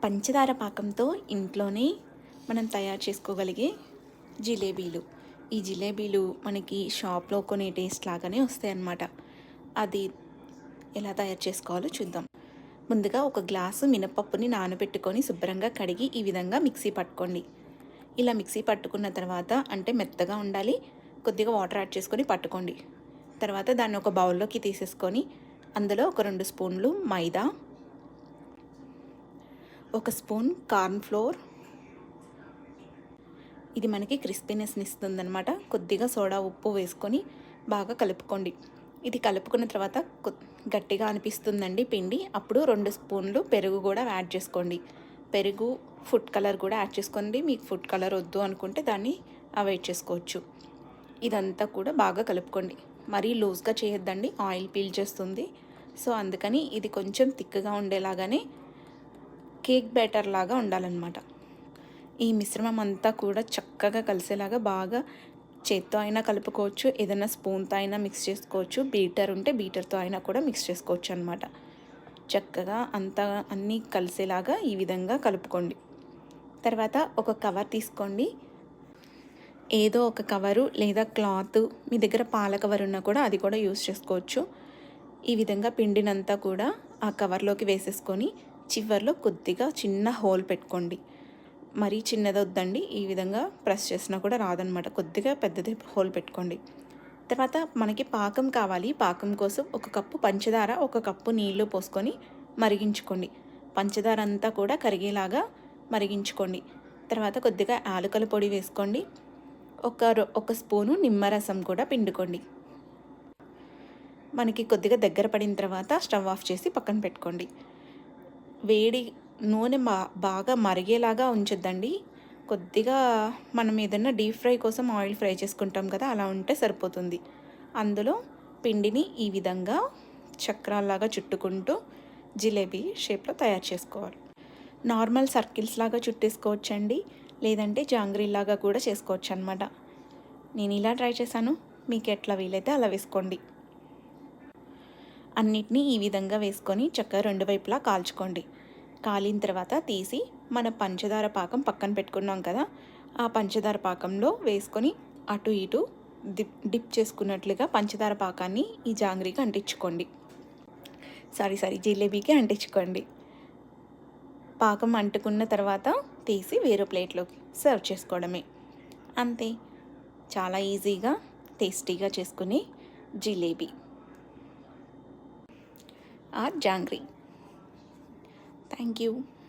పంచదార పాకంతో ఇంట్లోనే మనం తయారు చేసుకోగలిగే జిలేబీలు. ఈ జిలేబీలు మనకి షాప్లో కొనే టేస్ట్ లాగానే వస్తాయి అన్నమాట. అది ఎలా తయారు చేసుకోవాలో చూద్దాం. ముందుగా ఒక గ్లాసు మినపప్పుని నానబెట్టుకొని శుభ్రంగా కడిగి ఈ విధంగా మిక్సీ పట్టుకోండి. ఇలా మిక్సీ పట్టుకున్న తర్వాత అంటే మెత్తగా ఉండాలి, కొద్దిగా వాటర్ యాడ్ చేసుకొని పట్టుకోండి. తర్వాత దాన్ని ఒక బౌల్లోకి తీసేసుకొని అందులో ఒక 2 స్పూన్లు మైదా, 1 స్పూన్ కార్న్ ఫ్లోర్, ఇది మనకి క్రిస్పీనెస్ని ఇస్తుందన్నమాట. కొద్దిగా సోడా ఉప్పు వేసుకొని బాగా కలుపుకోండి. ఇది కలుపుకున్న తర్వాత గట్టిగా అనిపిస్తుందండి పిండి. అప్పుడు 2 స్పూన్లు పెరుగు కూడా యాడ్ చేసుకోండి. పెరుగు, ఫుడ్ కలర్ కూడా యాడ్ చేసుకోండి. మీకు ఫుడ్ కలర్ వద్దు అనుకుంటే దాన్ని అవాయిడ్ చేసుకోవచ్చు. ఇదంతా కూడా బాగా కలుపుకోండి. మరీ లూజ్గా చేయొద్దండి, ఆయిల్ పీల్ చేస్తుంది. సో అందుకని ఇది కొంచెం థిక్గా ఉండేలాగానే కేక్ బ్యాటర్ లాగా ఉండాలన్నమాట. ఈ మిశ్రమం అంతా కూడా చక్కగా కలిసేలాగా బాగా చేత్తో అయినా కలుపుకోవచ్చు, ఏదైనా స్పూన్తో అయినా మిక్స్ చేసుకోవచ్చు, బీటర్ ఉంటే బీటర్తో అయినా కూడా మిక్స్ చేసుకోవచ్చు అనమాట. చక్కగా అంతా అన్నీ కలిసేలాగా ఈ విధంగా కలుపుకోండి. తర్వాత ఒక కవర్ తీసుకోండి. ఏదో ఒక కవరు లేదా క్లాత్, మీ దగ్గర పాల కవర్ ఉన్నా కూడా అది కూడా యూస్ చేసుకోవచ్చు. ఈ విధంగా పిండినంతా కూడా ఆ కవర్లోకి వేసేసుకొని చివర్లో కొద్దిగా చిన్న హోల్ పెట్టుకోండి. మరీ చిన్నది వద్దండి, ఈ విధంగా ప్రెస్ చేసినా కూడా రాదనమాట. కొద్దిగా పెద్దది హోల్ పెట్టుకోండి. తర్వాత మనకి పాకం కావాలి. పాకం కోసం 1 కప్పు పంచదార, 1 కప్పు నీళ్లు పోసుకొని మరిగించుకోండి. పంచదార అంతా కూడా కరిగేలాగా మరిగించుకోండి. తర్వాత కొద్దిగా యాలకుల పొడి వేసుకోండి. ఒక స్పూను నిమ్మరసం కూడా పిండుకోండి. మనకి కొద్దిగా దగ్గర పడిన తర్వాత స్టవ్ ఆఫ్ చేసి పక్కన పెట్టుకోండి. వేడి నూనె బాగా మరిగేలాగా ఉంచొద్దండి. కొద్దిగా మనం ఏదైనా డీప్ ఫ్రై కోసం ఆయిల్ ఫ్రై చేసుకుంటాం కదా, అలా ఉంటే సరిపోతుంది. అందులో పిండిని ఈ విధంగా చక్రాల్లాగా చుట్టుకుంటూ జిలేబీ షేప్లో తయారు చేసుకోవాలి. నార్మల్ సర్కిల్స్ లాగా చుట్టేసుకోవచ్చండి, లేదంటే జాంగ్రీలాగా కూడా చేసుకోవచ్చు అనమాట. నేను ఇలా ట్రై చేశాను, మీకు ఎట్లా వీలైతే అలా వేసుకోండి. అన్నిటినీ ఈ విధంగా వేసుకొని చక్కగా 2 వైపులా కాల్చుకోండి. కాలిన తర్వాత తీసి మన పంచదార పాకం పక్కన పెట్టుకున్నాం కదా, ఆ పంచదార పాకంలో వేసుకొని అటు ఇటు డిప్ చేసుకున్నట్లుగా పంచదార పాకాన్ని ఈ జాంగ్రీకి అంటించుకోండి. జిలేబీకి అంటించుకోండి. పాకం అంటుకున్న తర్వాత తీసి వేరే ప్లేట్లోకి సర్వ్ చేసుకోవడమే. అంతే, చాలా ఈజీగా టేస్టీగా చేసుకునే jalebi or jangri. Thank you.